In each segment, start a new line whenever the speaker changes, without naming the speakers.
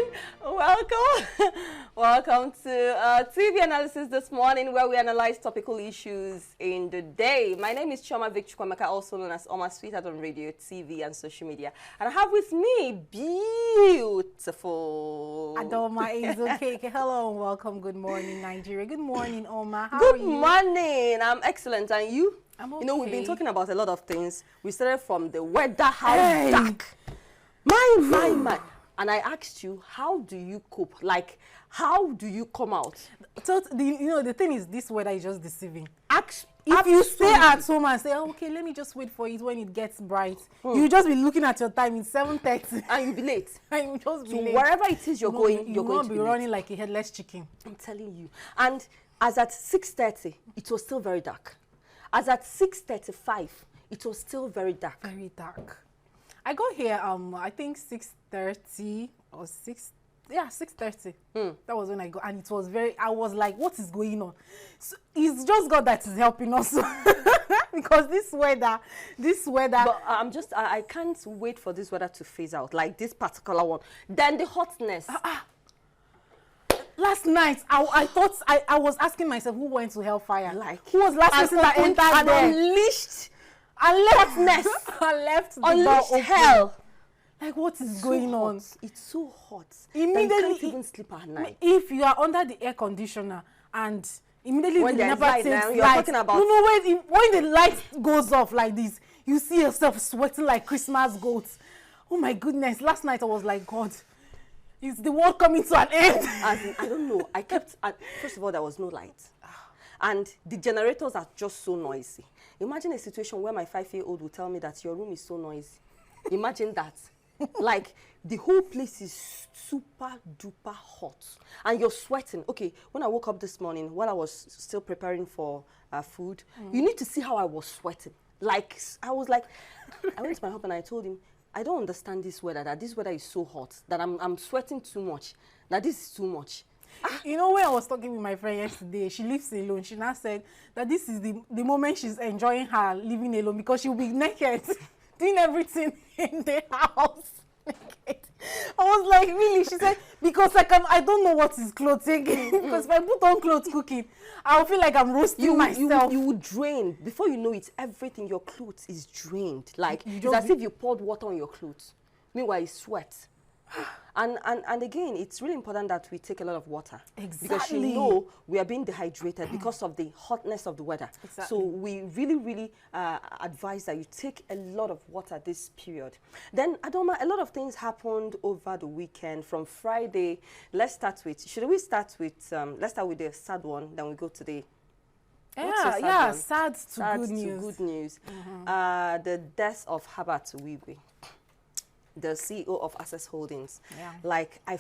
morning. Welcome. Welcome to TV Analysis this morning, where we analyze topical issues in the day. My name is Chioma Vic Chukwemeka, also known as Oma Sweetheart on radio, TV, and social media. And I have with me beautiful
Adoma Ezokeke. Hello and welcome. Good morning, Nigeria. Good morning, Oma. How
Good
are you?
morning. I'm excellent. And you?
I'm okay.
You know, we've been talking about a lot of things. We started from the weather, how dark. My. And I asked you, how do you cope? Like, how do you come out?
So, the thing is, this weather is just deceiving.
If
You stay at home and say, oh, okay, let me just wait for it when it gets bright. You just be looking at your time, it's 7:30.
And you'll be late.
And you just be
So
late.
wherever it is you're going
You
to
won't
be
be
late.
running like a headless chicken.
I'm telling you. And as at 6:30, it was still very dark. As at 6:35, it was still very dark.
Very dark. I got here, I think 6:30 or 6:30. That was when I got, and it was I was like, what is going on? So it's just God that is helping us. Because this weather.
But I can't wait for this weather to phase out, like this particular one. Then the hotness.
Last night, I thought, I was asking myself, who went to hellfire?
Like,
who was last person that entered
and
there?
unleashed
hotness. I left the door
unleashed
open.
hell.
Like, what is
So
going
hot.
on?
It's so hot.
Immediately,
that you can't even sleep at night.
If you are under the air conditioner and immediately
When
the
there's
NEPA
light
takes
now, you're
light,
talking about-
when the light goes off like this, you see yourself sweating like Christmas goats. Oh my goodness! Last night I was like, God, is the world coming to an end?
I don't know. First of all, there was no light. And the generators are just so noisy. Imagine a situation where my 5-year-old will tell me that your room is so noisy. Imagine that. Like, the whole place is super duper hot. And you're sweating. Okay, when I woke up this morning, while I was still preparing for food, you need to see how I was sweating. Like, I was like, I went to my husband and I told him, I don't understand this weather, that this weather is so hot, that I'm sweating too much, that this is too much.
You know, when I was talking with my friend yesterday, she lives alone. She now said that this is the moment she's enjoying her living alone, because she'll be naked, doing everything in the house. Naked. I was like, really? She said, because I don't know what is clothing. Because if I put on clothes cooking, I'll feel like I'm roasting myself.
You would drain. Before you know it, everything, your clothes is drained. Like, it's as if you poured water on your clothes. Meanwhile, it's sweat. And again, it's really important that we take a lot of water.
Exactly.
Because you know we are being dehydrated because of the hotness of the weather.
Exactly.
So we really advise that you take a lot of water this period. Then, Adoma, a lot of things happened over the weekend from Friday. Let's start with the sad one, then we go to the...
Sad to good news.
The death of Herbert Wigwe, the CEO of Access Holdings.
Yeah.
Like, I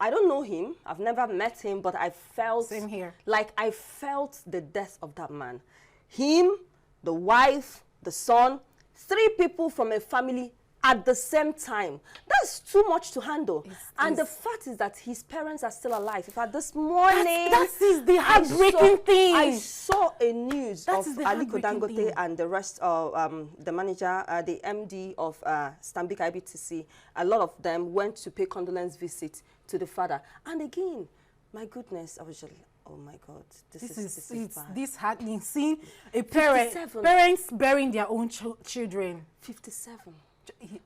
don't know him, I've never met him, but I felt...
Same here.
Like, I felt the death of that man. Him, the wife, the son, 3 people from a family at the same time. That's too much to handle. And the fact is that his parents are still alive. In fact, this morning...
That is the heartbreaking thing.
I saw a news of
is the
Aliko
heartbreaking
Dangote
thing.
and the rest of the manager, the MD of Stanbic IBTC. A lot of them went to pay condolence visit to the father. And again, my goodness, I was just like, oh my God, this is bad.
This happening. Seeing a
57.
parents burying their own children.
57.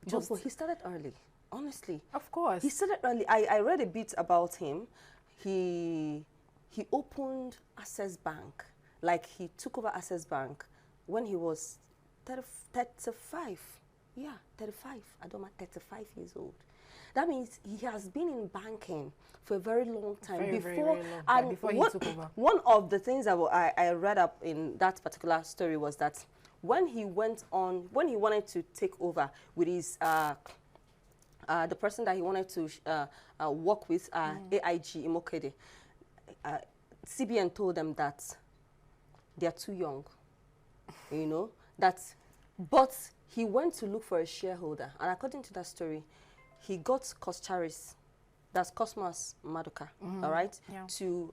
Just,
But he started early, honestly.
of course.
He started early. I read a bit about him. He opened Access Bank. Like, he took over Access Bank when he was 35. Yeah, 35. Adoma, 35 years old. That means he has been in banking for a very long time.
Very long time before he took over.
One of the things that I read up in that particular story was that when he wanted to take over with his the person that he wanted to work with, AIG Imokede, CBN told them that they are too young, you know, but he went to look for a shareholder, and according to that story, he got Coscharis, that's Cosmas Maduka, all right,
Yeah.
to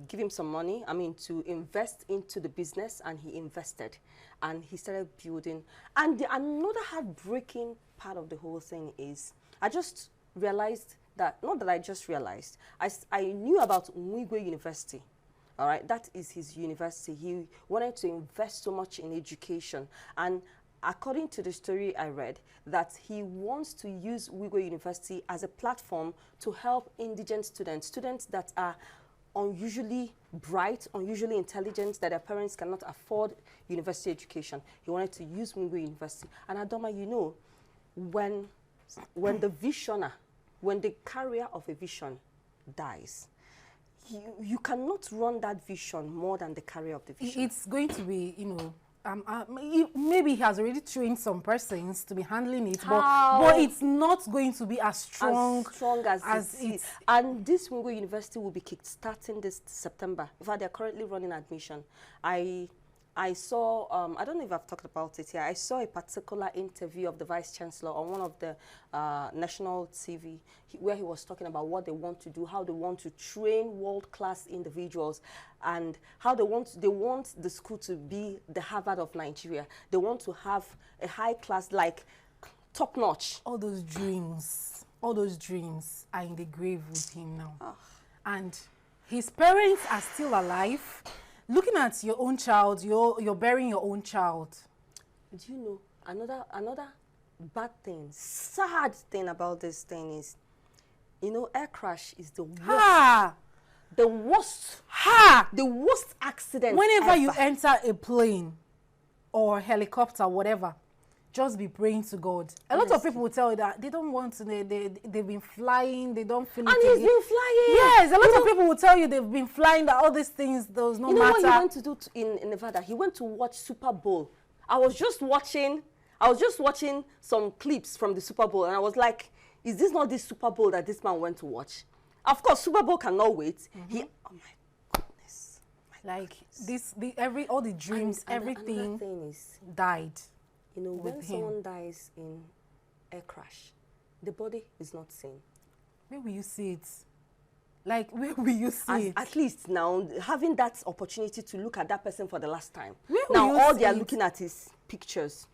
give him some money, to invest into the business, and he invested. And he started building. And another heartbreaking part of the whole thing is, I just realized that, not that I just realized, I knew about Mwigwe University. All right, that is his university. He wanted to invest so much in education. And according to the story I read, that he wants to use Mwigwe University as a platform to help indigent students, students that are unusually bright, unusually intelligent, that their parents cannot afford university education. He wanted to use Mwigwe University. And Adoma, you know, when the visioner, when the carrier of a vision dies, you cannot run that vision more than the carrier of the vision.
It's going to be, you know, maybe he has already trained some persons to be handling it, but it's not going to be as strong as it is.
And this Mwigwe University will be kick-starting this September. In fact, they're currently running admission. I saw, I don't know if I've talked about it here, I saw a particular interview of the Vice Chancellor on one of the national TV where he was talking about what they want to do, how they want to train world-class individuals, and how they want the school to be the Harvard of Nigeria. They want to have a high class, like top-notch.
All those dreams are in the grave with him now. Oh. And his parents are still alive. Looking at your own child, you're burying your own child.
Do you know, another bad thing, sad thing about this thing is, you know, air crash is the worst. The worst accident
Whenever
ever.
you enter a plane or helicopter, whatever, just be praying to God. A lot of people will tell you that they don't want to, they've been flying, they don't feel it.
And he's been flying.
Yes, a lot of people will tell you they've been flying, that all these things, there was no matter.
You know what he went to do in Nevada? He went to watch Super Bowl. I was just watching some clips from the Super Bowl, and I was like, is this not this Super Bowl that this man went to watch? Of course, Super Bowl cannot wait. Oh my goodness. All the dreams, everything died. You know, when someone dies in air crash, the body is not seen.
Where will you see it? Like, where will you see it?
At least now, having that opportunity to look at that person for the last time.
All
they are looking at is pictures.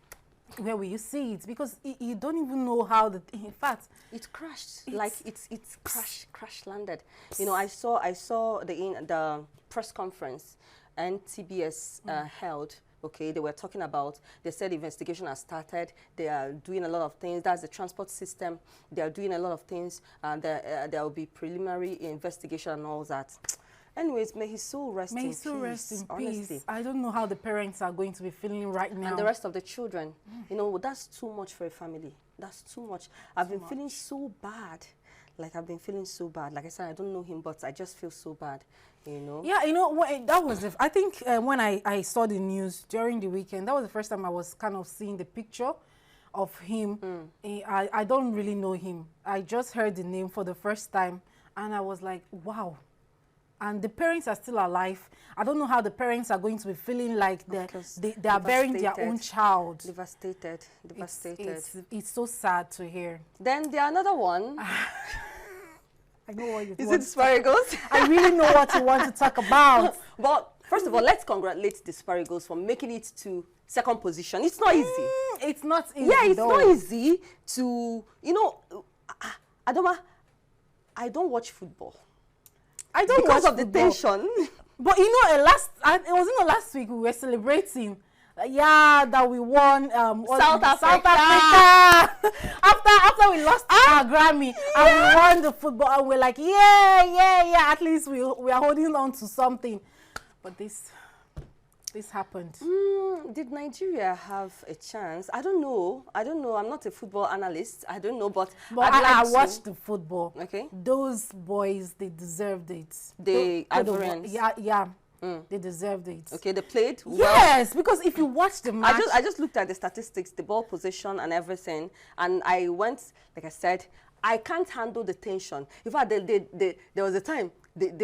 Where will you see it? Because you don't even know how in fact,
it crashed. It's crash landed. You know, I saw the press conference NTBS held. Okay, they were talking about, they said investigation has started, they are doing a lot of things, that's the transport system, they are doing a lot of things, and there will be preliminary investigation and all that. Anyways, may his soul rest in peace. May his soul rest in peace.
I don't know how the parents are going to be feeling right now.
And the rest of the children. You know, that's too much for a family. That's too much. I've been feeling so bad. Like, I've been feeling so bad. Like I said, I don't know him, but I just feel so bad, you know?
Yeah, you know, that was, I think when I saw the news during the weekend, that was the first time I was kind of seeing the picture of him. I don't really know him. I just heard the name for the first time, and I was like, wow. And the parents are still alive. I don't know how the parents are going to be feeling like they are burying their own child.
Devastated.
It's so sad to hear.
Then the another one.
I know what you
want. Is it Sparagos?
I really know what you want to talk about.
But first of all, let's congratulate the Sparagos for making it to second position. It's not easy.
It's not easy.
Yeah, it's not easy to, you know, Adoma, I don't watch football.
I don't
because
watch
of the tension.
But you know, it was in the last week we were celebrating. That we won
South Africa.
after we lost our Grammy and we won the football, and we're like, yeah, at least we are holding on to something. But this happened.
Did Nigeria have a chance? I don't know. I'm not a football analyst. I don't know, but
I watched the football.
Okay.
Those boys, they deserved it.
The Ivorians.
Yeah. They deserved it.
Okay, they played well.
Yes, because if you watch the match...
I just looked at the statistics, the ball position and everything, and I went, like I said, I can't handle the tension. In fact, there was a time,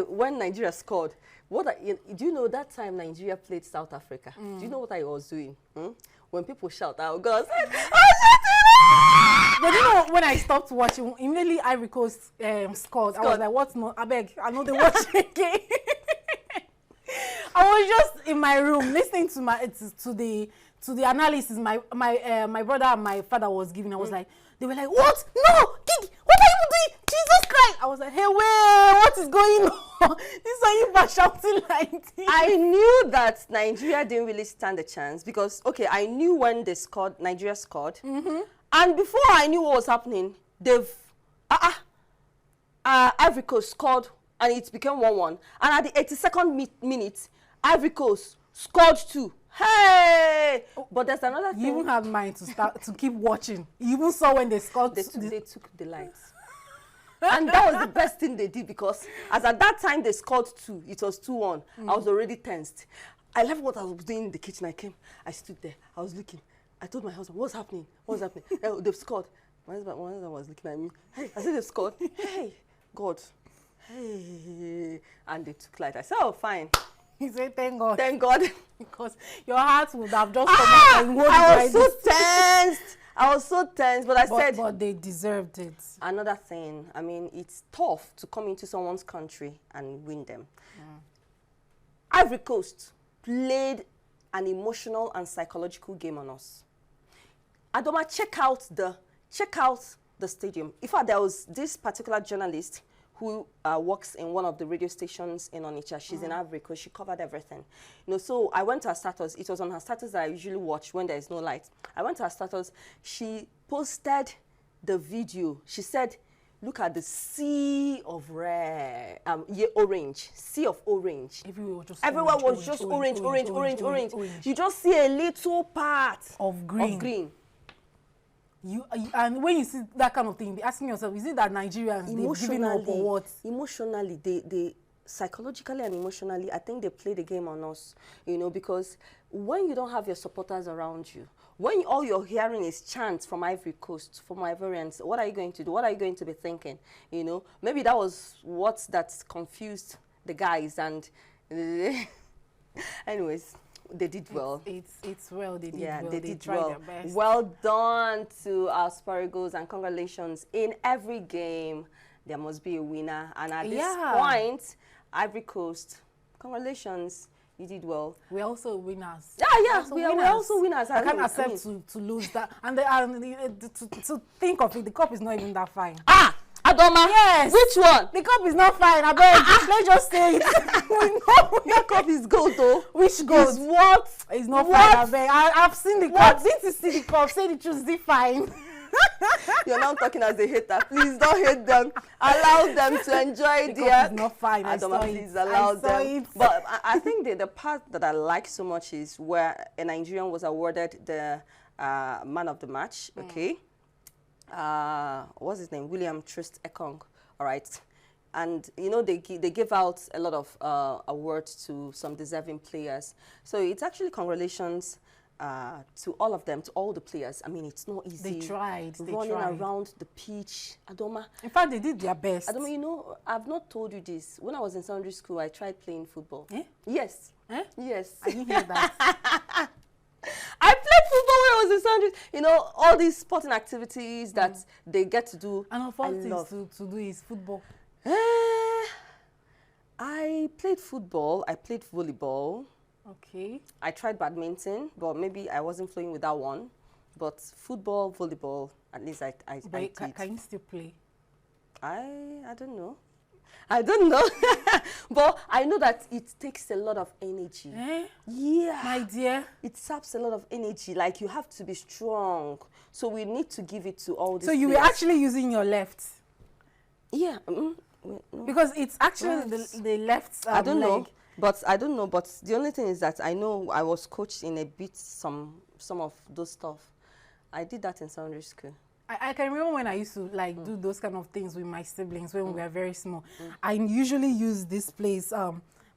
when Nigeria scored, do you know that time Nigeria played South Africa? Do you know what I was doing? When people shout, I would go and say,
but you know, when I stopped watching, immediately Ivory Coast scored. I was like, what's no? I beg, I know they watch again. I was just in my room listening to the analysis my brother and my father was giving. I was like, they were like, what? No, Gigi, what are you is going on? This are you shouting like this?
I knew that Nigeria didn't really stand a chance because, okay, I knew when they scored, Nigeria scored. And before I knew what was happening, they've, Ivory Coast scored and it became 1-1. And at the 82nd minute, Ivory Coast scored 2. Hey! But there's another thing.
You even had mind to keep watching. You even saw when they scored.
They took the lights. And that was the best thing they did because as at that time they scored 2, it was 2-1. I was already tensed. I left what I was doing in the kitchen. I came, I stood there, I was looking. I told my husband, what's happening? What's happening? They've scored. My husband was looking at me. Hey, I said they've scored. Hey, God. Hey. And they took light. I said, oh, fine.
He said, thank God.
Thank God.
Because your heart would have just come out and
I was so tensed. I was so tense, but I said...
But they deserved it.
Another thing, I mean, it's tough to come into someone's country and win them. Ivory Coast played an emotional and psychological game on us. Adoma, check out the stadium. In fact, there was this particular journalist who works in one of the radio stations in Onitsha. She's in Ivory Coast. She covered everything. You know, so I went to her status. It was on her status that I usually watch when there is no light. I went to her status. She posted the video. She said, look at the sea of red, orange, sea of orange. Everywhere was just orange. You just see a little part
of green. And when you see that kind of thing, be asking yourself, is it that Nigerians, they've given up or what?
Emotionally, they psychologically and emotionally, I think they play the game on us, you know, because when you don't have your supporters around you, when all you're hearing is chants from Ivory Coast, from Ivorians, what are you going to do? What are you going to be thinking? You know, maybe that was that confused the guys and anyways. They did well.
It's well. They did
well.
They tried
well.
their best.
Well done to our Sparrowgoals and congratulations. In every game, there must be a winner. And at this point, Ivory Coast, congratulations. You did well.
We're also winners.
Yeah. We're also winners.
I can't accept to lose that. And to think of it, the cup is not even that fine.
Adoma,
yes.
Which one?
The cup is not fine. I beg. Let's just say it. We know
that cup is gold, though.
Which gold?
Is what?
It's not fine. I beg. I've seen the cup. Didn't you see the cup? Say the truth. Is it fine?
You're now talking as a hater. Please don't hate them. Allow them to enjoy
the cup is not fine.
Adoma, please allow them. But I think the part that I like so much is where a Nigerian was awarded the man of the match. Okay. What's his name? William Trist Ekong. All right. And, you know, they give out a lot of awards to some deserving players. So it's actually congratulations to all of them, to all the players. I mean, it's not easy.
They tried.
Running around the pitch. Adoma.
In fact, they did their best.
Adoma, you know, I've not told you this. When I was in secondary school, I tried playing football.
Eh?
Yes.
Eh?
Yes.
I didn't hear that.
I played football when I was in secondary. You know, all these sporting activities that they get to do.
And of all things to do is football.
I played football. I played volleyball.
Okay.
I tried badminton, but maybe I wasn't flowing with that one. But football, volleyball, at least I did.
Can you still play?
I don't know. I don't know. But I know that it takes a lot of energy.
Eh?
Yeah.
My dear.
It saps a lot of energy. Like, you have to be strong. So we need to give it to all these
So you
players.
were actually using your left?
Yeah.
No. Because it's actually the left
I don't
leg.
know. But I don't know. But the only thing is that I know I was coached in a bit some of those stuff. I did that in secondary school.
I can remember when I used to do those kind of things with my siblings when we were very small. I usually use this place,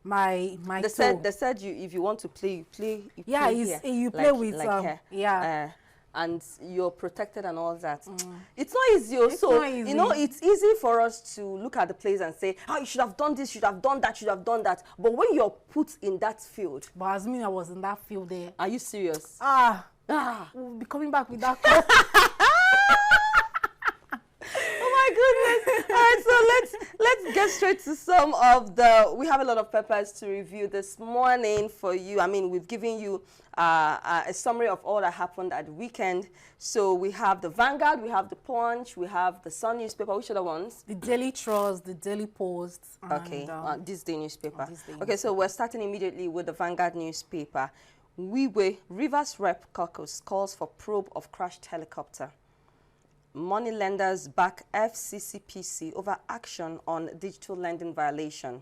my toe.
They said if you want to play, you
play with
and you're protected and all that. It's not easy. So you know, it's easy for us to look at the plays and say, oh, you should have done this, you should have done that, you should have done that. But when you're put in that field,
but as me, I was in that field there.
Are you serious?
We'll be coming back with that cup.
Oh my goodness. All right, so let's get straight to some of the. We have a lot of papers to review this morning for you. I mean, we've given you a summary of all that happened at the weekend. So we have the Vanguard, we have the Punch, we have the Sun newspaper. Which are the ones?
The Daily Trust, the Daily Post.
Okay, this day newspaper.
This day
So we're starting immediately with the Vanguard newspaper. Rivers Rep Caucus calls for probe of crashed helicopter. Money lenders back FCCPC over action on digital lending violation.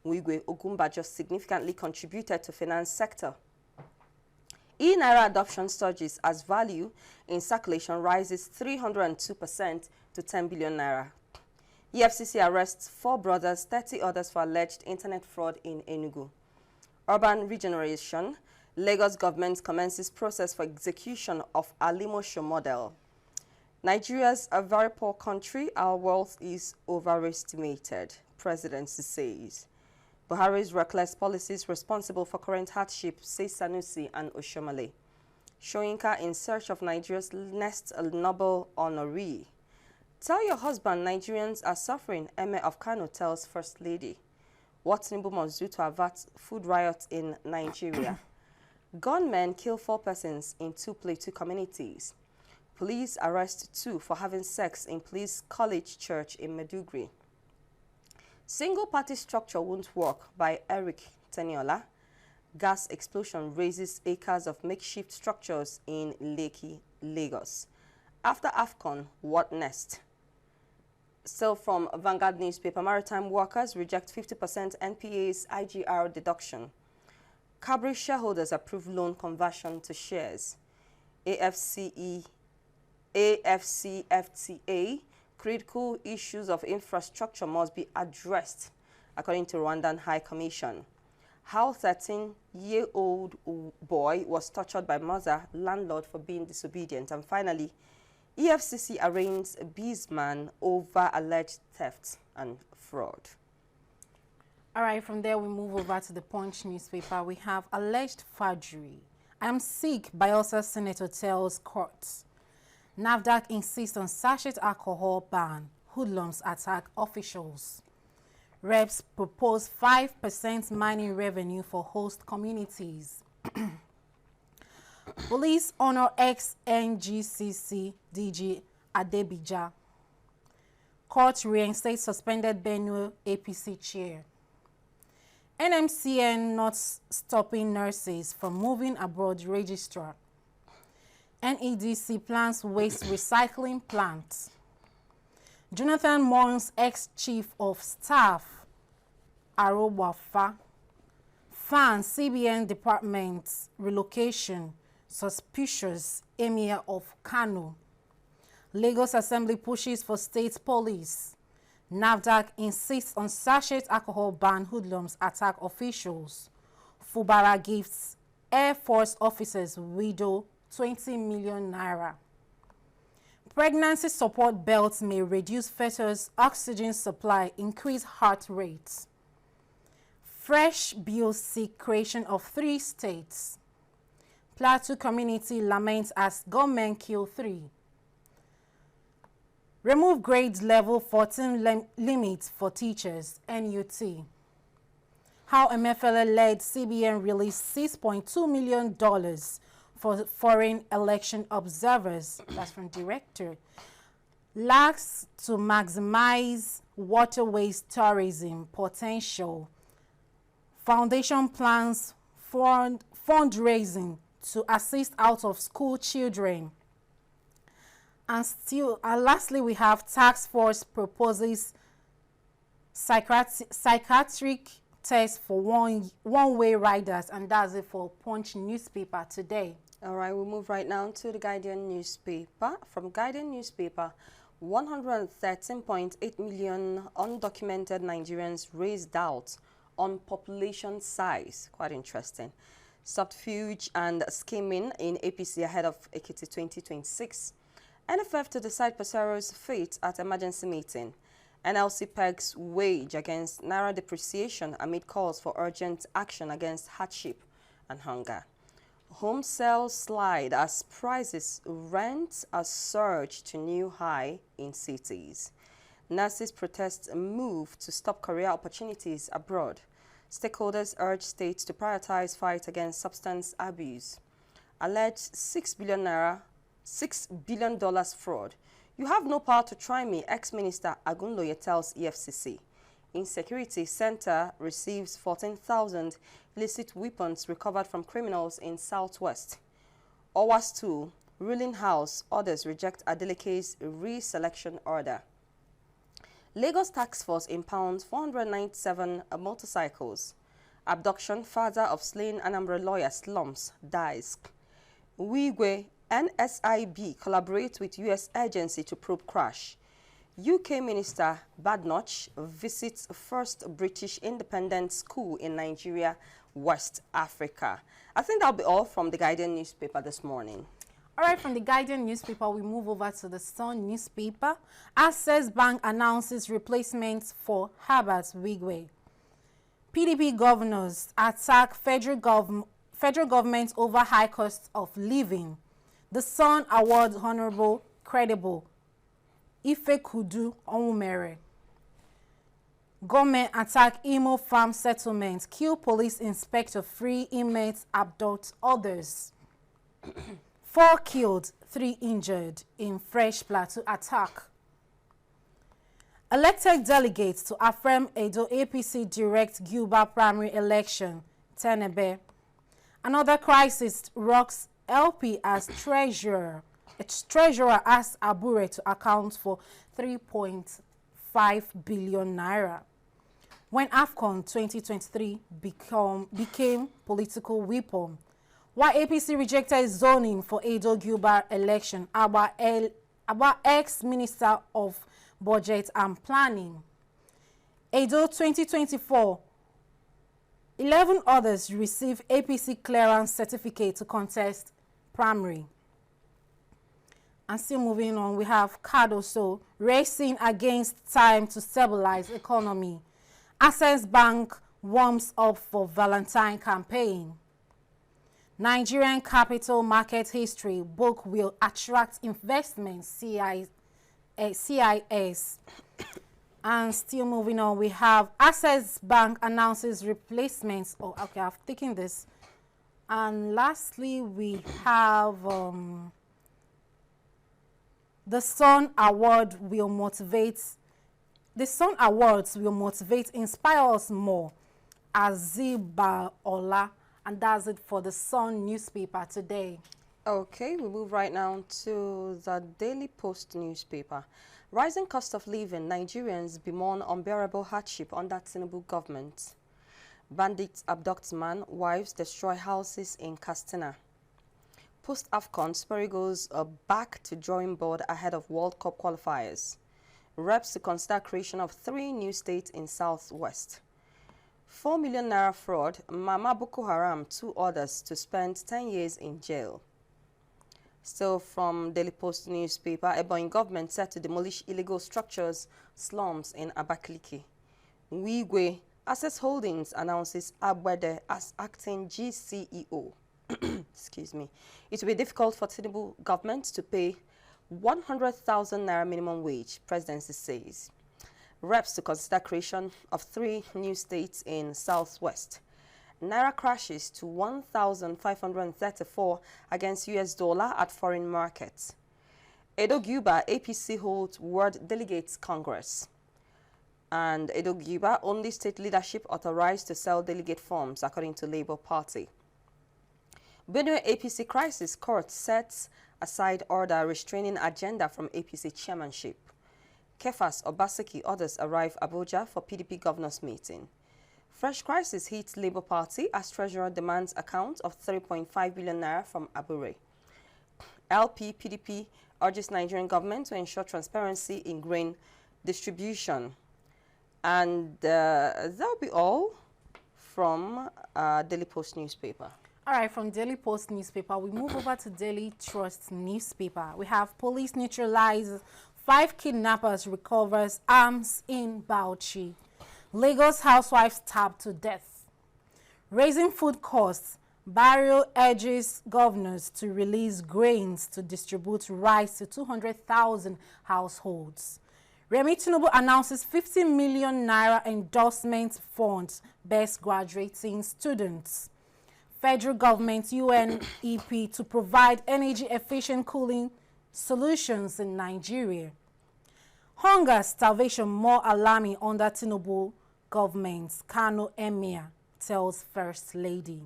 Wigwe Ogumbajo significantly contributed to finance sector. E-Naira adoption surges as value in circulation rises 302% to 10 billion naira. EFCC arrests 4 brothers, 30 others for alleged internet fraud in Enugu. Urban regeneration. Lagos government commences process for execution of Alimosho model. Nigeria's a very poor country. Our wealth is overestimated, Presidency says. Buhari's reckless policies responsible for current hardship, says Sanusi and Oshomale. Shoyinka in search of Nigeria's next Nobel honoree. Tell your husband Nigerians are suffering, Emir of Kano tells First Lady. What Tinubu must do to avert food riots in Nigeria. Gunmen kill 4 persons in 2 Plateau communities. Police arrest 2 for having sex in Police College Church in Meduguri. Single-party structure won't work by Eric Teniola. Gas explosion raises acres of makeshift structures in Lekki, Lagos. After AFCON, what next? Still from Vanguard newspaper, maritime workers reject 50% NPA's IGR deduction. Cabri shareholders approve loan conversion to shares. AFCFTA, critical issues of infrastructure must be addressed, according to Rwandan High Commission. How 13-year-old boy was tortured by mother, landlord for being disobedient. And finally, EFCC arraigns Beesman over alleged theft and fraud.
All right, from there we move over to the Punch newspaper. We have alleged forgery. I'm sick, Bayelsa senator tells courts. NAFDAC insists on sachet alcohol ban. Hoodlums attack officials. Reps propose 5% mining revenue for host communities. Police honor ex-NGCC DG Adebija. Court reinstates suspended Benue APC chair. NMCN not stopping nurses from moving abroad registrar. NEDC plans waste recycling plant. Jonathan mourns ex-chief of staff Arowafa. Fan CBN department relocation suspicious Emir of Kano. Lagos Assembly pushes for state police. NAFDAC insists on sachet alcohol ban. Hoodlums attack officials. Fubara gifts Air Force officers widow 20 million naira. Pregnancy support belts may reduce fetus oxygen supply, increase heart rates. Fresh bill seek creation of 3 states. Plateau community laments as gunmen kill 3. Remove grade level 14 limits for teachers, NUT. How MFLA-led CBN released $6.2 million for foreign election observers. That's from director. Lacks to maximize waterways tourism potential. Foundation plans fundraising to assist out-of-school children. And lastly, we have task force proposes psychiatric test for one-way riders, and that's it for Punch newspaper today.
All right, we'll move right now to the Guardian newspaper. From Guardian newspaper, 113.8 million undocumented Nigerians raise doubts on population size. Quite interesting. Subterfuge and scheming in APC ahead of Ekiti 2026. NFF to decide Pesero's fate at emergency meeting. NLC pegs wage against Naira depreciation amid calls for urgent action against hardship and hunger. Home sales slide as prices rent a surge to new high in cities. Nurses protest move to stop career opportunities abroad. Stakeholders urge states to prioritize fight against substance abuse. Alleged $6 billion fraud. You have no power to try me, ex-minister Agunloye tells EFCC. Insecurity Center receives 14,000 illicit weapons recovered from criminals in Southwest. OWAS 2, ruling house orders reject Adeleke's reselection order. Lagos Task Force impounds 497 motorcycles. Abduction, father of slain Anambra lawyer slums, dies. Wigwe, NSIB collaborates with U.S. agency to probe crash. UK Minister Badnoch visits first British independent school in Nigeria, West Africa. I think that'll be all from the Guardian newspaper this morning.
All right, from the Guardian newspaper, we move over to the Sun newspaper. Access Bank announces replacements for Herbert Wigwe. PDP governors attack federal government over high cost of living. The Sun awards Honorable Credible Ife Kudu Onwumere. Government attack Imo farm settlement. Kill police inspector. Free inmates abduct others. 4 killed, 3 injured in Fresh Plateau attack. Elected delegates to affirm Edo APC direct Guba primary election. Tenebe. Another crisis rocks LP as treasurer. Its treasurer asks Abure to account for 3.5 billion naira. When AFCON 2023 became political weapon. Why APC rejected zoning for Edo Guba election? About ex-minister of Budget and Planning. Edo 2024. 11 others receive APC clearance certificate to contest primary. And still moving on, we have Cardoso racing against time to stabilize economy. Access Bank warms up for Valentine campaign. Nigerian capital market history book will attract investment, CIS. And still moving on, we have Access Bank announces replacements. Oh, okay, I've taken this. And lastly, we have the Sun Awards will motivate, inspire us more. Aziba Ola. And that's it for the Sun newspaper today.
Okay, we move right now to the Daily Post newspaper. Rising cost of living, Nigerians bemoan unbearable hardship under Tinubu government. Bandits abduct man, wives destroy houses in Katsina. Post-AFCON, Super Eagles are back to drawing board ahead of World Cup qualifiers. Reps to consider creation of 3 new states in Southwest. 4 million naira fraud, Mama Boko Haram, 2 others to spend 10 years in jail. Still from Daily Post newspaper, Ebonyi government set to demolish illegal structures, slums in Abakaliki. Wigwe Access Holdings announces Abwede as acting GCEO. Excuse me. It will be difficult for Tinubu government to pay 100,000 naira minimum wage, presidency says. Reps to consider creation of 3 new states in Southwest. Naira crashes to 1,534 against US dollar at foreign markets. Edo Guba APC holds World Delegates Congress. And Edo Guba only state leadership authorized to sell delegate forms according to Labour Party. Benue APC crisis court sets aside order restraining agenda from APC chairmanship. Kefas Obaseki others arrive Abuja for PDP governors meeting. Fresh crisis hits Labour Party as Treasurer demands account of 3.5 billion naira from Abure. LP PDP urges Nigerian government to ensure transparency in grain distribution. And that'll be all from Daily Post newspaper.
All right, from Daily Post newspaper, we move over to Daily Trust newspaper. We have police neutralize 5 kidnappers, recovers arms in Bauchi. Lagos housewife stabbed to death. Raising food costs, Barrio urges governors to release grains to distribute rice to 200,000 households. Remi Tinubu announces 50 million naira endorsement funds best graduating students. Federal government UNEP to provide energy efficient cooling solutions in Nigeria. Hunger, starvation more alarming under Tinubu government, Kano Emir tells First Lady.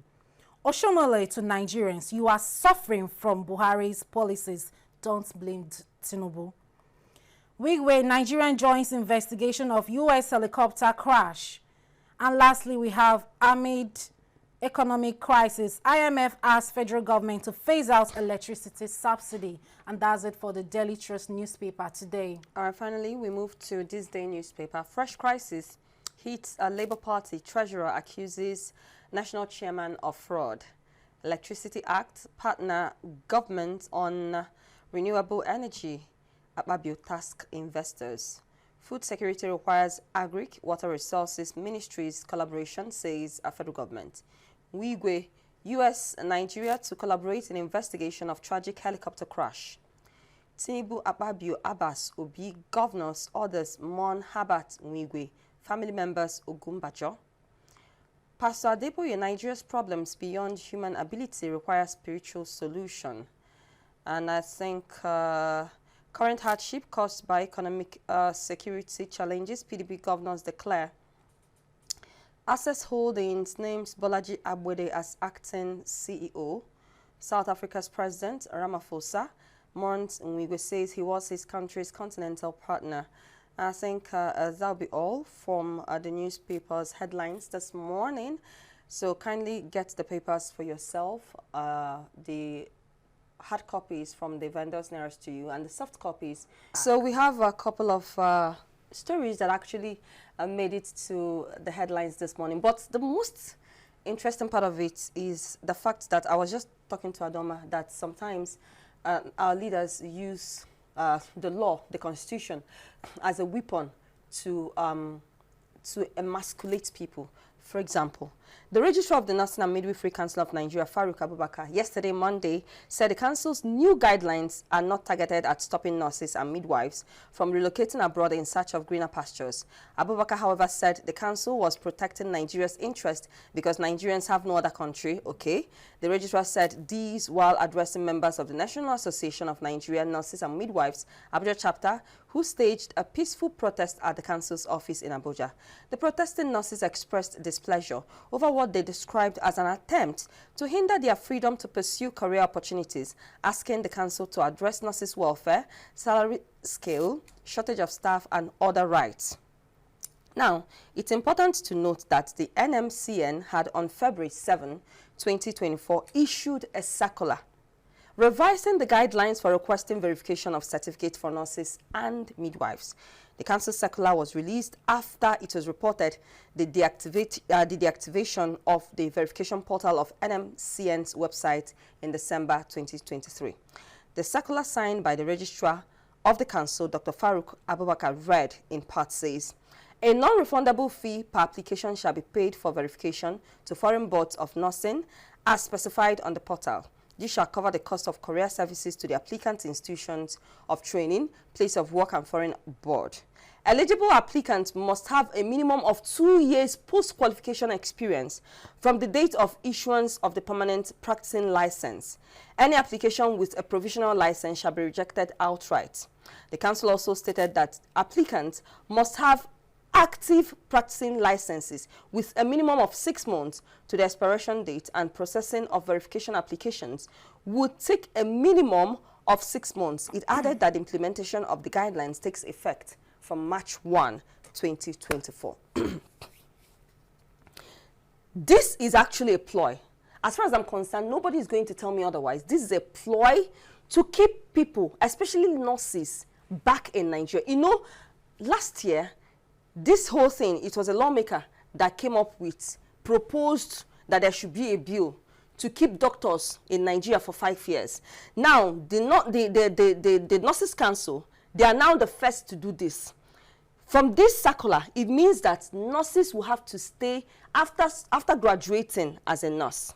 Oshomole to Nigerians, you are suffering from Buhari's policies. Don't blame Tinubu. Wigwe, Nigerian joins investigation of U.S. helicopter crash. And lastly, we have amid economic crisis, IMF asks federal government to phase out electricity subsidy. And that's it for the Daily Trust newspaper today.
All right, finally, we move to this day newspaper. Fresh crisis hits a Labour Party. Treasurer accuses national chairman of fraud. Electricity Act partner government on renewable energy. Akpabio task investors. Food security requires Agric, Water Resources Ministries collaboration, says a federal government. Wigwe, U.S. and Nigeria to collaborate in investigation of tragic helicopter crash. Tinubu, Akpabio, Abbas, Obi, governors, others, mourn Habat Wigwe, family members, Ogumbajo. Pastor Adeboye, Nigeria's problems beyond human ability require spiritual solution. And I think current hardship caused by economic security challenges, PDP governors declare. Access Holdings names Bolaji Abwede as acting CEO. South Africa's President Ramaphosa mourns Nwigwe, says he was his country's continental partner. I think that'll be all from the newspaper's headlines this morning. So kindly get the papers for yourself, the hard copies from the vendors nearest to you and the soft copies. So we have a couple of stories that actually made it to the headlines this morning. But the most interesting part of it is the fact that I was just talking to Adoma that sometimes our leaders use the law, the constitution, as a weapon to emasculate people. For example, the Registrar of the Nursing and Midwifery Council of Nigeria, Farouk Abubakar, yesterday, Monday, said the council's new guidelines are not targeted at stopping nurses and midwives from relocating abroad in search of greener pastures. Abubakar, however, said the council was protecting Nigeria's interest because Nigerians have no other country, okay? The registrar said these while addressing members of the National Association of Nigerian Nurses and Midwives, Abuja chapter, who staged a peaceful protest at the council's office in Abuja. The protesting nurses expressed displeasure over what they described as an attempt to hinder their freedom to pursue career opportunities, asking the council to address nurses' welfare, salary scale, shortage of staff, and other rights. Now, it's important to note that the NMCN had on February 7, 2024, issued a circular revising the guidelines for requesting verification of certificates for nurses and midwives. The council circular was released after it was reported the deactivation of the verification portal of NMCN's website in December 2023. The circular signed by the registrar of the council, Dr. Farouk Abubakar, read in part says, a non-refundable fee per application shall be paid for verification to foreign boards of nursing as specified on the portal. This shall cover the cost of career services to the applicant's institutions of training, place of work, and foreign board. Eligible applicants must have a minimum of 2 years post-qualification experience from the date of issuance of the permanent practicing license. Any application with a provisional license shall be rejected outright. The council also stated that applicants must have active practicing licenses with a minimum of 6 months to the expiration date, and processing of verification applications would take a minimum of 6 months. It added that the implementation of the guidelines takes effect from March 1, 2024. This is actually a ploy. As far as I'm concerned, nobody is going to tell me otherwise. This is a ploy to keep people, especially nurses, back in Nigeria. You know, last year, this whole thing, it was a lawmaker that came up with, proposed that there should be a bill to keep doctors in Nigeria for 5 years. Now, the Nurses Council, they are now the first to do this. From this circular, it means that nurses will have to stay, after graduating as a nurse,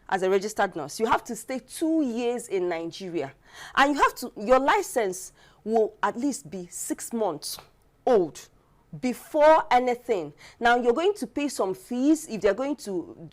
as a registered nurse, you have to stay 2 years in Nigeria. And you have to, your license will at least be 6 months old before anything. Now, you're going to pay some fees. If they're going to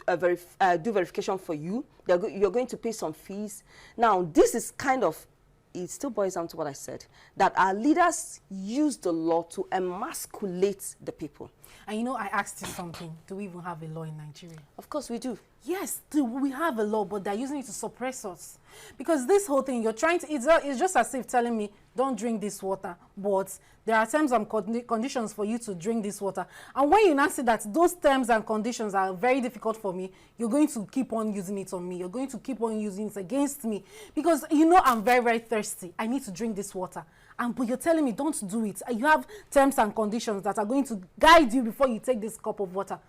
do verification for you, you're going to pay some fees. Now, this is kind of, it still boils down to what I said, that our leaders use the law to emasculate the people.
And you know, I asked you something. Do we even have a law in Nigeria?
Of course we do.
Yes, we have a law, but they're using it to suppress us. Because this whole thing, you're trying to, it's just as if telling me, don't drink this water, but there are terms and conditions for you to drink this water. And when you now say that those terms and conditions are very difficult for me, you're going to keep on using it on me. You're going to keep on using it against me. Because you know I'm very, very thirsty. I need to drink this water. But you're telling me don't do it. You have terms and conditions that are going to guide you before you take this cup of water.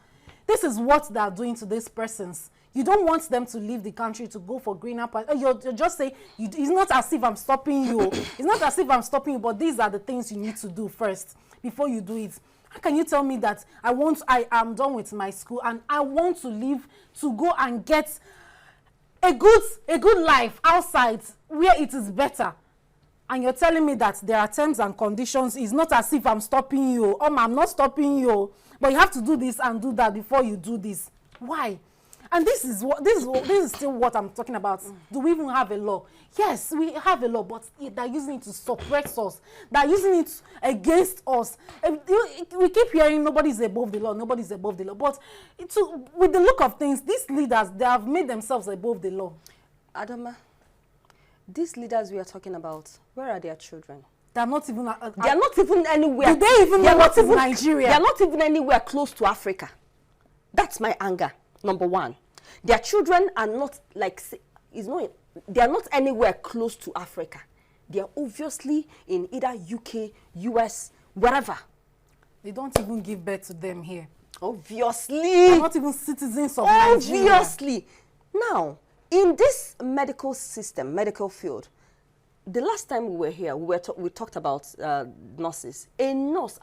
This is what they are doing to these persons. You don't want them to leave the country to go for greener pastures. You're just saying, it's not as if I'm stopping you. It's not as if I'm stopping you, but these are the things you need to do first before you do it. How can you tell me that I am done with my school and I want to leave to go and get a good life outside where it is better? And you're telling me that there are terms and conditions. It's not as if I'm stopping you. I'm not stopping you. But you have to do this and do that before you do this. Why? And this is still what I'm talking about. Do we even have a law? Yes, we have a law, but they're using it to suppress us. They're using it against us. We keep hearing nobody's above the law, nobody's above the law. But with the look of things, these leaders, they have made themselves above the law.
Adama, these leaders we are talking about, where are their children?
They're not even.
They are not even anywhere.
Do they even know what is Nigeria?
They are not even anywhere close to Africa. That's my anger. Number one, their children are not like. They are not anywhere close to Africa. They are obviously in either UK, US, wherever.
They don't even give birth to them here.
Obviously.
They're not even citizens of Nigeria.
Obviously. Now, in this medical system, medical field, the last time we were here, we talked about nurses. A nurse,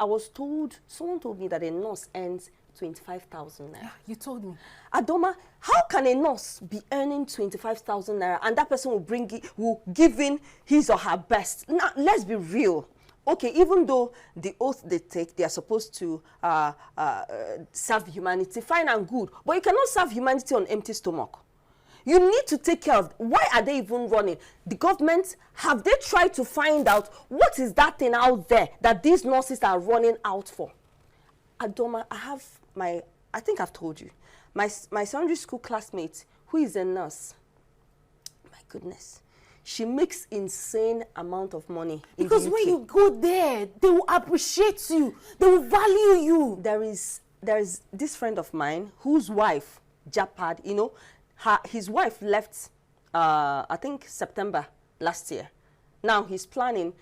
someone told me that a nurse earns 25,000 naira.
Yeah, you told me.
Adoma, how can a nurse be earning 25,000 naira and that person will give in his or her best? Now, let's be real. Okay, even though the oath they take, they are supposed to serve humanity, fine and good, but you cannot serve humanity on empty stomach. You need to take care of, why are they even running? The government, have they tried to find out what is that thing out there that these nurses are running out for? Adoma, I think I've told you, my secondary school classmate, who is a nurse, my goodness, she makes insane amount of money.
Because when you go there, they will appreciate you. They will value you.
There is this friend of mine whose wife, Japad, you know, his wife left, I think, September last year. Now he's planning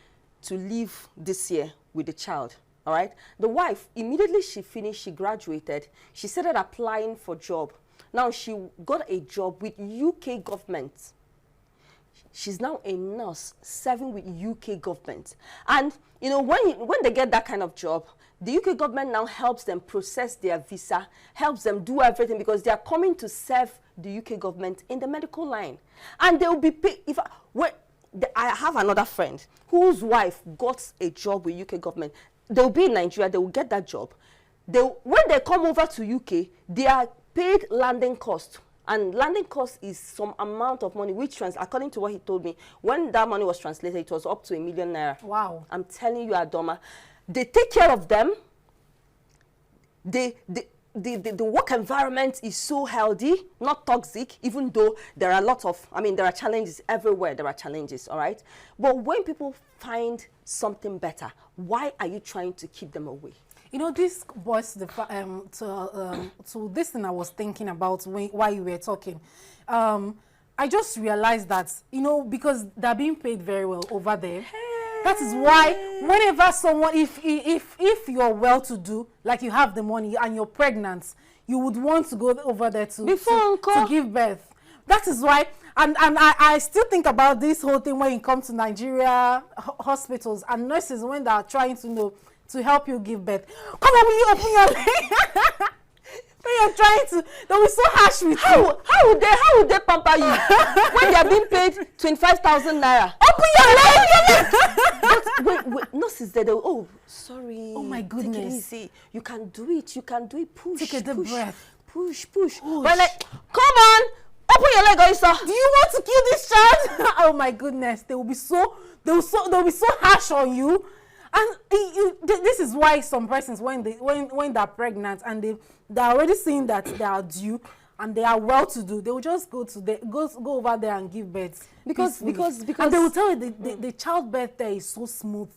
to leave this year with the child, all right? The wife, immediately she finished, she graduated, she started applying for job. Now she got a job with UK government. She's now a nurse serving with UK government. And, you know, when they get that kind of job, the UK government now helps them process their visa, helps them do everything because they are coming to serve the UK government in the medical line. And they will be paid. I have another friend whose wife got a job with UK government. They will be in Nigeria, they will get that job. When they come over to UK, they are paid landing cost. And landing cost is some amount of money, which, according to what he told me, when that money was translated, it was up to 1 million naira.
Wow.
I'm telling you, Adoma, they take care of them. The work environment is so healthy, not toxic, even though there are there are challenges everywhere. There are challenges, all right? But when people find something better, why are you trying to keep them away?
You know, this boils to this thing I was thinking about while you were talking. I just realized that, you know, because they're being paid very well over there. That is why whenever someone, if you're well-to-do, like you have the money and you're pregnant, you would want to go over there to give birth. That is why, and I still think about this whole thing when it comes to Nigeria hospitals and nurses when they are trying to help you give birth. Come on, will you open your leg? When you're trying to, they'll be so harsh with you.
How would they pamper you when they're being paid 25,000 naira?
Open your leg!
But wait, nurses there, oh, sorry.
Oh my goodness.
Take it easy. You can do it. You can do it. Push.
Take a deep
push,
breath.
Push. But
Push.
like, come on, open your leg, Oyster.
Do you want to kill this child? Oh my goodness, they'll be so harsh on you. And this is why some persons, when they're pregnant and they're already seeing that they are due and they are well to do, they will just go over there and give birth
because
and they will tell you the childbirth there is so smooth.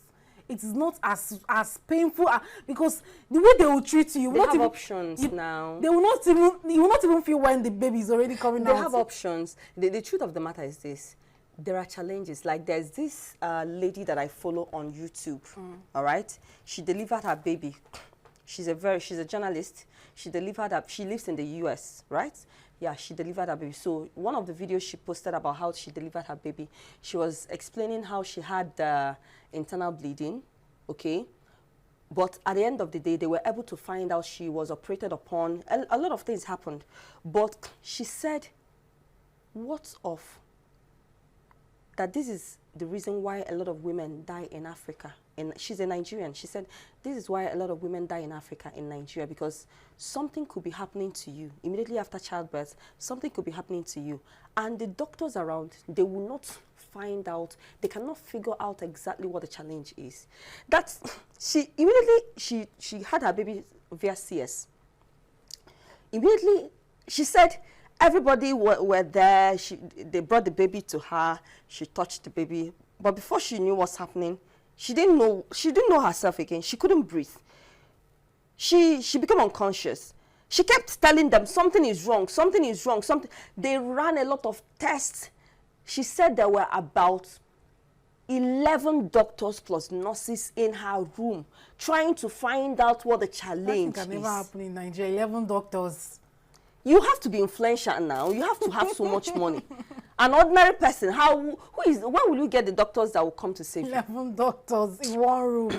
It is not as painful because the way they will treat you,
they have options now.
You will not even feel when the baby is already coming out.
They have options. The truth of the matter is this: there are challenges. Like there's this lady that I follow on YouTube. All right, she delivered her baby. She's a journalist. She lives in the US, right? Yeah, she delivered her baby. So one of the videos she posted about how she delivered her baby, she was explaining how she had internal bleeding, okay? But at the end of the day, they were able to find out she was operated upon. A lot of things happened. But she said, what of that this is the reason why a lot of women die in Africa. And she's a Nigerian. She said, this is why a lot of women die in Africa, in Nigeria, because something could be happening to you. Immediately after childbirth, something could be happening to you. And the doctors around, they will not find out, they cannot figure out exactly what the challenge is. That's, she had her baby via CS. Immediately, she said, everybody were there. They brought the baby to her. She touched the baby. But before she knew what's happening, she didn't know herself again. She couldn't breathe. She became unconscious. She kept telling them something is wrong, something is wrong, something. They ran a lot of tests. She said there were about 11 doctors plus nurses in her room trying to find out what the challenge is.
That can never happen in Nigeria. 11 doctors.
You have to be influential now. You have to have so much money. An ordinary person, where will you get the doctors that will come to save you?
11 doctors in one room.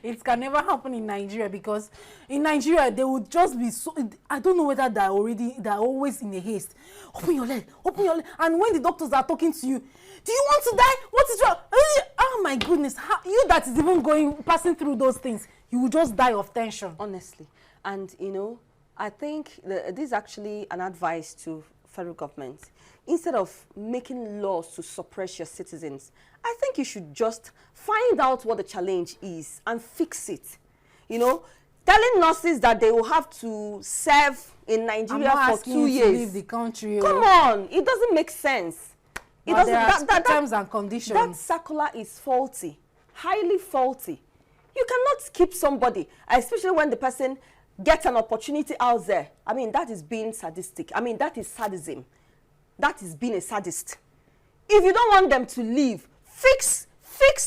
It can never happen in Nigeria because in Nigeria they would just be so. I don't know whether they're always in a haste. Open your leg, and when the doctors are talking to you, do you want to die? What is wrong? Oh my goodness, you that is even passing through those things, you will just die of tension.
Honestly, and you know, I think this is actually an advice to federal government. Instead of making laws to suppress your citizens, I think you should just find out what the challenge is and fix it. You know, telling nurses that they will have to serve in Nigeria for 2 years.
To leave the country.
Come on, it doesn't make sense. It doesn't.
There are terms and conditions.
That circular is faulty, highly faulty. You cannot keep somebody, especially when the person gets an opportunity out there. I mean, that is being sadistic. I mean, that is sadism. That is being a sadist. If you don't want them to leave, fix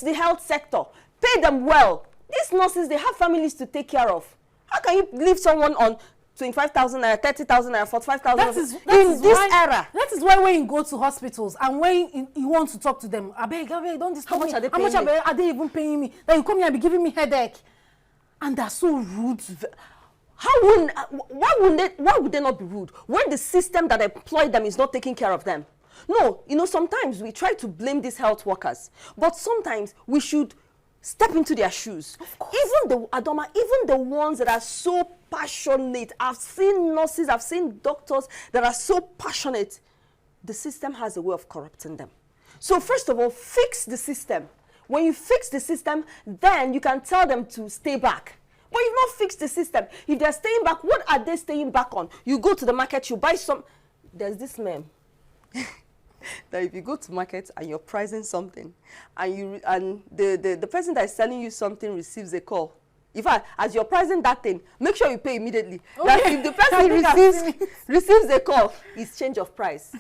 the health sector. Pay them well. These nurses, they have families to take care of. How can you leave someone on 25,000 naira, 30,000 naira, 45,000 in this era?
That is why when you go to hospitals and when you want to talk to them, I beg, don't disturb me.
How much
are they even paying me? Then you come here and be giving me headache. And they're so rude.
Why would they not be rude when the system that employed them is not taking care of them? No, you know, sometimes we try to blame these health workers, but sometimes we should step into their shoes. Even the ones that are so passionate. I've seen nurses, I've seen doctors that are so passionate. The system has a way of corrupting them. So first of all, fix the system. When you fix the system, then you can tell them to stay back. But you've not fixed the system. If they're staying back, what are they staying back on? You go to the market, you buy some. There's this meme that if you go to market and you're pricing something, and the person that is selling you something receives a call. In fact, as you're pricing that thing, make sure you pay immediately. Okay. That if the person receives a call, it's change of price.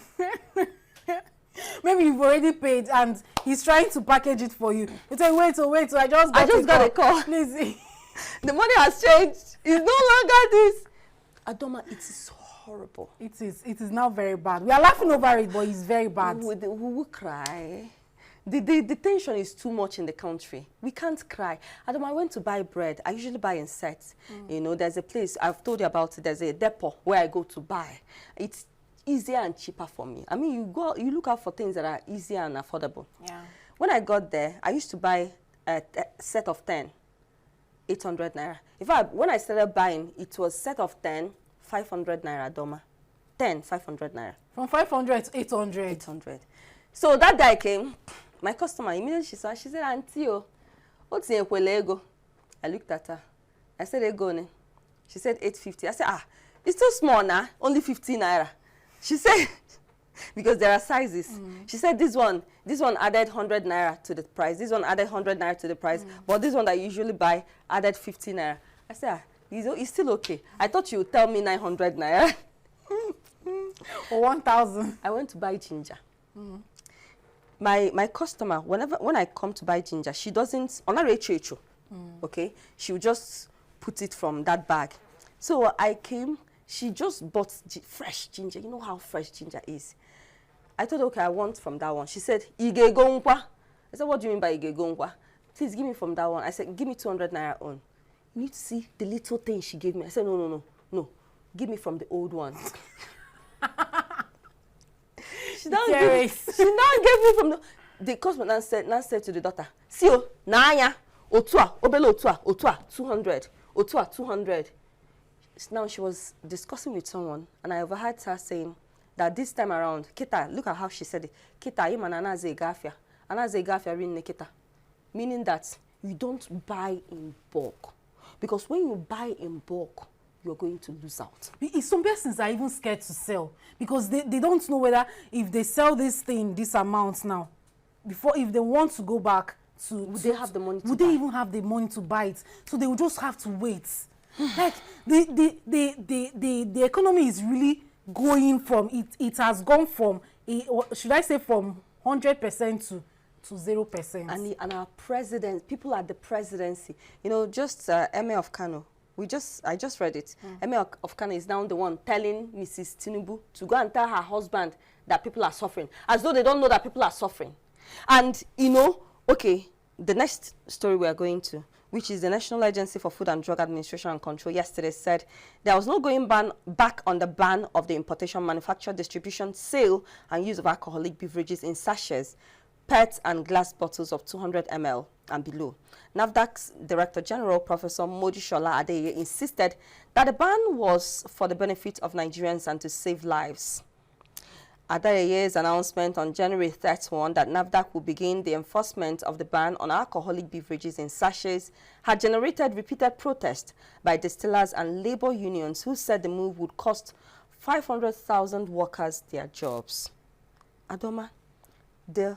Maybe you've already paid and he's trying to package it for you. You say, wait, I just got a call. Please.
The money has changed. It's no longer this. Adoma, it is horrible.
It is now very bad. We are laughing over it, but it's very bad.
We will cry. The tension is too much in the country. We can't cry. Adoma, I went to buy bread. I usually buy in sets. You know, there's a place, I've told you about it, there's a depot where I go to buy. It's easier and cheaper for me. I mean, you look out for things that are easier and affordable.
Yeah.
When I got there, I used to buy a set of 10, 800 naira. In fact, when I started buying, it was set of 10, 500 naira Doma. 10, 500 naira.
From 500 to 800.
800. So that guy came, my customer, immediately she saw, she said, Auntie, what's in ego? I looked at her. I said, ego ne? She said, 850. I said, it's too small now, only 15 naira. She said, because there are sizes. She said, this one added 100 naira to the price. This one added 100 naira to the price. But this one that I usually buy added 50 naira. I said, it's still okay. I thought you would tell me 900 naira.
Or 1,000.
I went to buy ginger. My customer, when I come to buy ginger, she doesn't, okay? She will just put it from that bag. So I came, she just bought fresh ginger. You know how fresh ginger is. I told her, okay, I want from that one. She said, Igegongwa. I said, what do you mean by Igegongwa? Please give me from that one. I said, give me 200 naira on. You need to see the little thing she gave me. I said, no. Give me from the old one. She now gave me from the customer now said to the daughter, see, Naya, Otua, Obelo Otua, 200, Otua, 200. Now she was discussing with someone, and I overheard her saying that this time around, Kita, look at how she said it, Kita, iman anaze gafia rin Kita, meaning that you don't buy in bulk, because when you buy in bulk, you're going to lose out.
Some persons are even scared to sell because they don't know whether if they sell this thing, this amount now, before if they want to go back to...
Would they have the money to buy?
Would they even have the money to buy it? So they will just have to wait. Like, the economy is really going from, it has gone from, should I say from 100% to 0%.
And our president, people at the presidency, you know, just Emir of Kano, I just read it. Emir of Kano is now the one telling Mrs. Tinubu to go and tell her husband that people are suffering, as though they don't know that people are suffering. And, you know, okay, the next story we are going to, which is the National Agency for Food and Drug Administration and Control, yesterday said there was no going back on the ban of the importation, manufacture, distribution, sale, and use of alcoholic beverages in sachets, PET and glass bottles of 200 ml and below. NAFDAC's Director General, Professor Mojisola Adeye, insisted that the ban was for the benefit of Nigerians and to save lives. Adeye's announcement on January 31 that NAFDAC will begin the enforcement of the ban on alcoholic beverages in sachets had generated repeated protest by distillers and labor unions who said the move would cost 500,000 workers their jobs. Adoma, the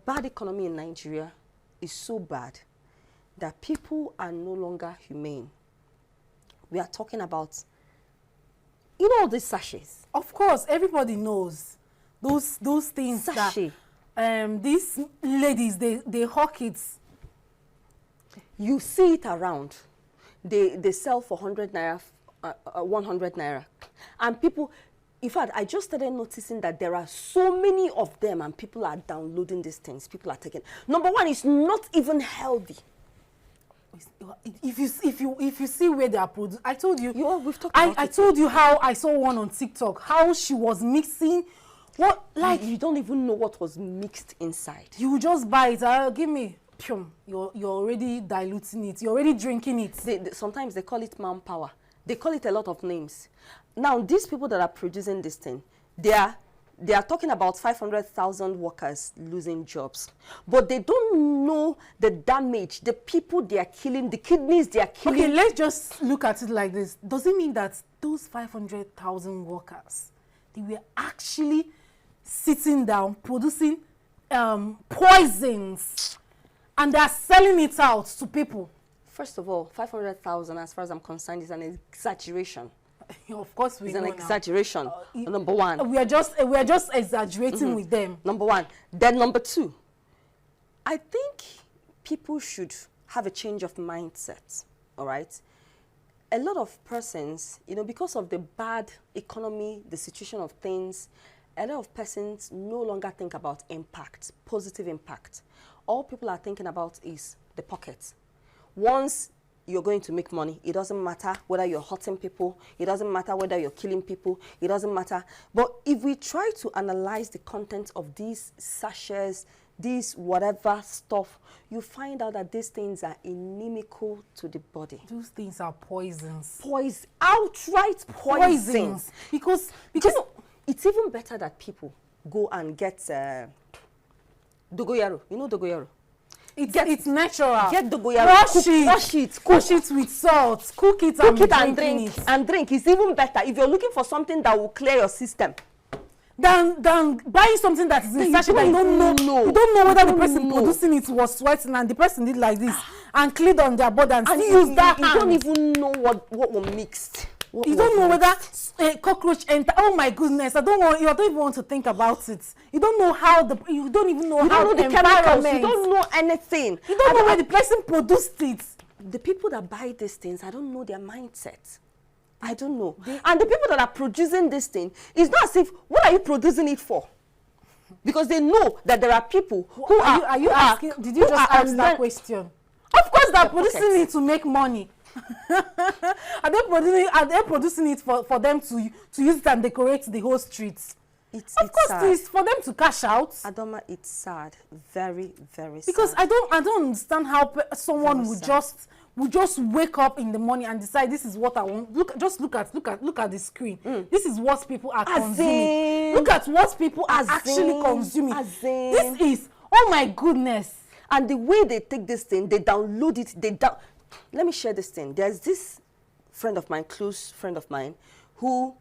bad economy in Nigeria is so bad that people are no longer humane. We are talking about, you know, these sachets.
Of course, everybody knows those things.
Sachet.
That these ladies they hawk it.
You see it around. They sell for 100 naira, 100 naira, and people. In fact, I just started noticing that there are so many of them, and people are downloading these things. People are taking. Number one, it's not even healthy.
If you see where they are produced, I told you.
We've talked about it.
I told you how I saw one on TikTok. How she was mixing, what like
you don't even know what was mixed inside.
You just buy it. Give me. You're already diluting it. You're already drinking it.
Sometimes they call it manpower. They call it a lot of names. Now, these people that are producing this thing, they are talking about 500,000 workers losing jobs. But they don't know the damage, the people they are killing, the kidneys they are killing.
Okay, let's just look at it like this. Does it mean that those 500,000 workers, they were actually sitting down, producing poisons, and they are selling it out to people?
First of all, 500,000, as far as I'm concerned, is an exaggeration.
Of course,
it's an exaggeration. Number one,
we are just exaggerating with them.
Number one. Then number two, I think people should have a change of mindset. All right, a lot of persons, you know, because of the bad economy, the situation of things, a lot of persons no longer think about impact, positive impact. All people are thinking about is the pocket. Once you're going to make money. It doesn't matter whether you're hurting people. It doesn't matter whether you're killing people. It doesn't matter. But if we try to analyze the content of these sachets, these whatever stuff, you find out that these things are inimical to the body.
Those things are poisons.
Outright poisons.
Because
You know, it's even better that people go and get dogoyaro. You know dogoyaro?
it's natural.
Get dogoyaro.
Wash it with salt. Cook it and drink it.
And drink. It's even better if you're looking for something that will clear your system.
Than buying something that is in sachet that you don't know. You don't know whether the person producing it was sweating and the person did like this and cleaned on their body and use that hand.
You don't even know what was mixed.
You don't know whether a cockroach enter. Oh my goodness! I don't even want to think about it. You don't know how you don't even know how
the chemicals. You don't know anything.
You don't know where the person produced it.
The people that buy these things, I don't know their mindset. I don't know. And the people that are producing this thing, it's not as if, what are you producing it for? Because they know that there are people who
are you asking? Did you just ask that question? Of course, they're producing it to make money. Are they producing it for them to use it and decorate the whole streets? Of course, it's for them to cash out.
Adoma, it's sad, very, very sad.
Because I don't understand how someone would just wake up in the morning and decide this is what I want. Look at the screen. This is what people are consuming. Look at what people are actually consuming. This is, oh my goodness.
And the way they take this thing, they download it. Let me share this thing. There's this friend of mine, close friend of mine, who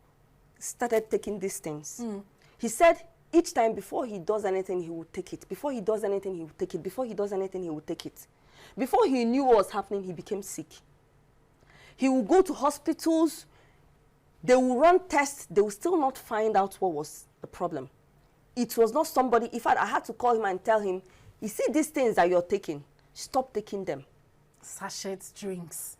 started taking these things. He said each time before he does anything, he would take it. Before he does anything, he would take it. Before he does anything, he would take it. Before he knew what was happening, he became sick. He will go to hospitals. They will run tests. They will still not find out what was the problem. It was not somebody. In fact, I had to call him and tell him, you see these things that you're taking, stop taking them.
Sachet drinks.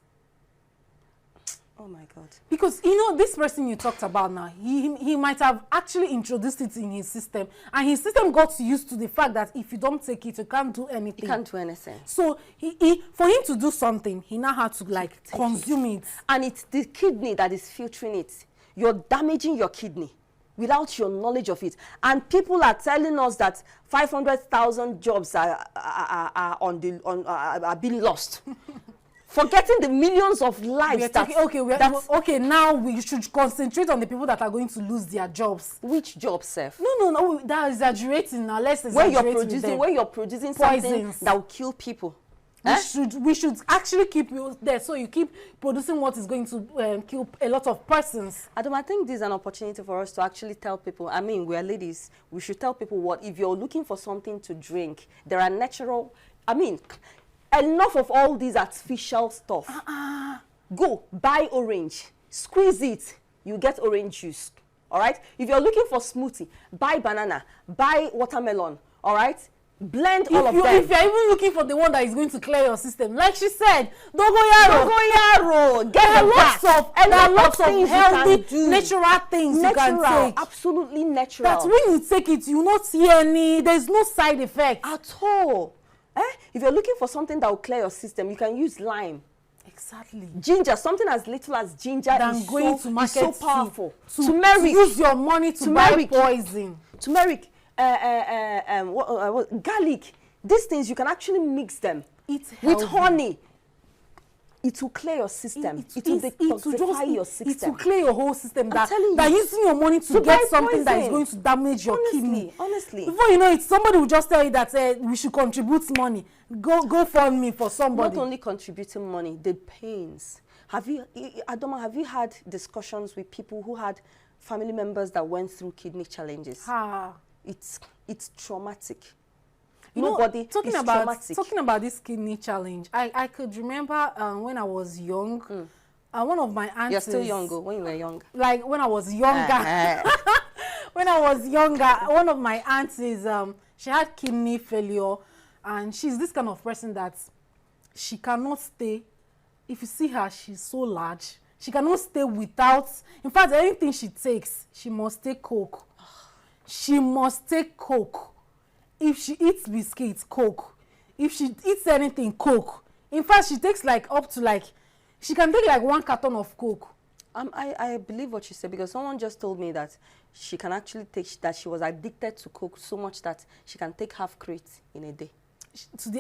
Oh my God.
Because, you know, this person you talked about now, he might have actually introduced it in his system. And his system got used to the fact that if you don't take it, you can't do anything.
You can't do anything.
So, for him to do something, he now had to, consume it.
And it's the kidney that is filtering it. You're damaging your kidney without your knowledge of it. And people are telling us that 500,000 jobs are being lost. Forgetting the millions of lives
okay, now we should concentrate on the people that are going to lose their jobs.
Which jobs, Seth?
No, that is exaggerating now. Let's exaggerate
when you're producing something that will kill people.
We should actually keep you there, so you keep producing what is going to kill a lot of persons.
Adam, I think this is an opportunity for us to actually tell people, I mean, we are ladies, we should tell people what, if you're looking for something to drink, there are natural, I mean, enough of all these artificial stuff. Go, buy orange, squeeze it, you get orange juice, all right? If you're looking for smoothie, buy banana, buy watermelon, all right? Blend all of them.
If you're even looking for the one that is going to clear your system, like she said, dogoyaro. There are lots of healthy, natural things you can take.
Absolutely natural.
That when you take it, you will not see there's no side effect.
At all. If you're looking for something that will clear your system, you can use lime.
Exactly.
Ginger, something as little as ginger is so powerful.
To use your money to buy poison.
Turmeric. Garlic, these things you can actually mix them with honey. It will clear your system. It will detoxify your system.
It will clear your whole system. That using your money to get something that is going to damage your kidney.
Honestly.
Before you know it, somebody will just tell you that we should contribute money. Go fund me for somebody.
Not only contributing money, the pains. Adoma, have you had discussions with people who had family members that went through kidney challenges? It's traumatic.
Talking about this kidney challenge, I could remember when I was young, one of my aunties.
You're still young, when you were young.
Like when I was younger. When I was younger, one of my aunties, she had kidney failure, and she's this kind of person that she cannot stay. If you see her, she's so large. She cannot stay without. In fact, anything she takes, she must take Coke. She must take Coke. If she eats biscuits, Coke. If she eats anything, Coke. In fact, she takes like up to like, she can take like 1 carton of Coke.
I believe what she said, because someone just told me that she can actually take, that she was addicted to Coke so much that she can take half crate in a day.
To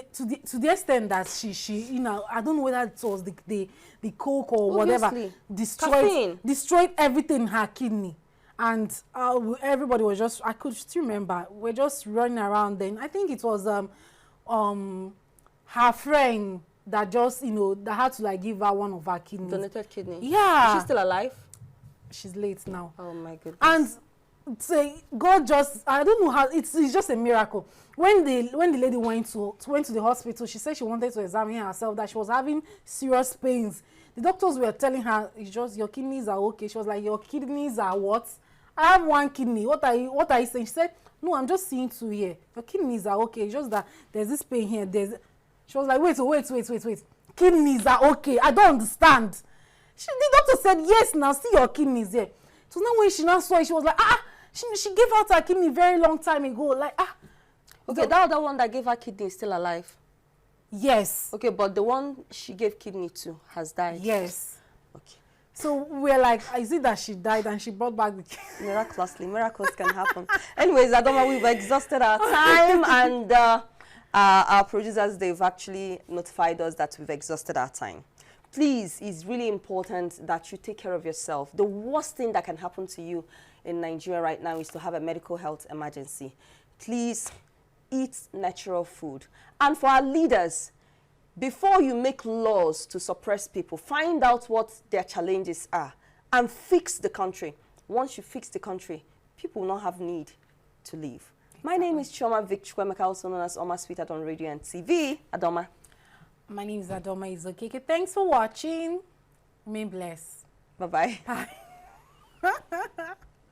the extent that she you know, I don't know whether it was the Coke or
Obviously.
whatever destroyed everything in her kidney. And everybody was just, I could still remember, we're just running around then. I think it was her friend that just, you know, that had to like give her one of her kidneys.
Donated kidney.
Yeah.
Is she still alive?
She's late now.
Oh my goodness.
And say God just, I don't know how, it's just a miracle. When the lady went to the hospital, she said she wanted to examine herself, that she was having serious pains. The doctors were telling her, it's just your kidneys are okay. She was like, your kidneys are what? I have 1 kidney. What are you saying? She said, no, I'm just seeing 2 here. Your kidneys are okay. It's just that there's this pain here. She was like, wait. Kidneys are okay. I don't understand. The doctor said, yes, now see your kidneys here. So now when she now saw it, she was like, she gave out her kidney very long time ago. Like,
Okay, that other one that gave her kidney is still alive.
Yes.
Okay, but the one she gave kidney to has died.
Yes.
Okay.
So we're like, is it that she died and she brought back the kidney?
Miraculously, miracles can happen. Anyways, Adoma, we've exhausted our time, and our producers, they've actually notified us that we've exhausted our time. Please, it's really important that you take care of yourself. The worst thing that can happen to you in Nigeria right now is to have a medical health emergency. Please eat natural food. And for our leaders, before you make laws to suppress people, find out what their challenges are and fix the country. Once you fix the country, people will not have need to leave. My name is Chioma Vic Chukwemeka, also known as Oma Sweetheart on radio and TV. Adoma.
My name is Adoma Izokeke. Thanks for watching. Remain blessed.
Bye-bye.
Bye.